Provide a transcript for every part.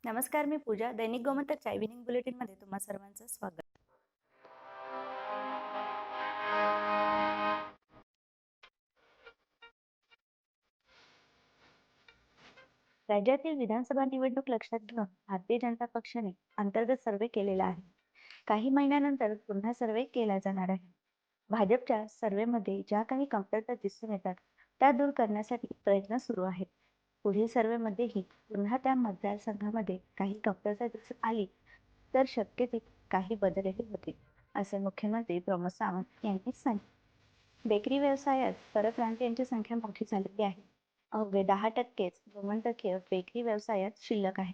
नमस्कार, मी पूजा. दैनिक गोमंतकच्या इव्हिनिंग बुलेटिनमध्ये तुम्हा सर्वांचं स्वागत. राज्यातील विधानसभा निवडणूक लक्षात घेऊन भारतीय जनता पक्षाने अंतर्गत सर्व्हे केलेला आहे. काही महिन्यानंतर पुन्हा सर्व्हे केला जाणार आहे. भाजपच्या सर्व्हेमध्ये ज्या काही कमतरता दिसून येतात त्या दूर करण्यासाठी प्रयत्न सुरू आहेत. पुढील सर्व्हेमध्येही पुन्हा त्या मतदारसंघामध्ये काही कमतरता दिसून आली तर शक्य ते काही बदलही होतील, असे मुख्यमंत्री प्रमोद सावंत यांनी सांगितले. बेकरी व्यवसायात परप्रांतीयांची संख्या मोठी झालेली आहे. अवघे 10%च गोमंतकीय बेकरी व्यवसायात शिल्लक आहे.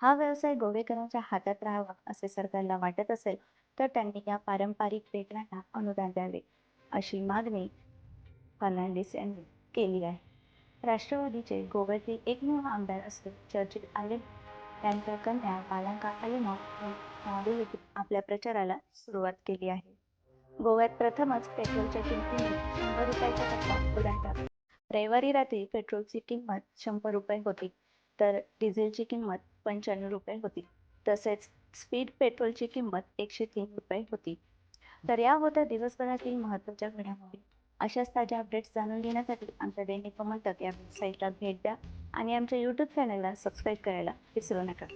हा व्यवसाय गोवेकरांच्या हातात राहावा असे सरकारला वाटत असेल तर त्यांनी या पारंपरिक बेकऱ्यांना अनुदान द्यावे, अशी मागणी फर्नांडिस यांनी केली आहे. राष्ट्रवादीचे गोव्यातील एकमेव आमदार असलेले चर्चिल आलेम यांच्या कन्या मालांका आलेमा यांनी आपल्या प्रचाराला सुरुवात केली आहे. गोव्यात प्रथमच पेट्रोलच्या किमतीने 100 रुपयाचा टप्पा ओलांडला. रविवारी रात्री पेट्रोलची किंमत 100 रुपये होती, तर डिझेलची किंमत 95 रुपये होती. तसेच स्पीड पेट्रोलची किंमत 103 रुपये होती. तर या होत्या दिवसभरातील महत्त्वाच्या घडामोडी. अशाच ताज्या अपडेट्स जाणून घेण्यासाठी आमच्या दैनिक गोमंतक या वेबसाईटला भेट द्या आणि आमच्या यूट्यूब चॅनलला सबस्क्राईब करायला विसरू नका.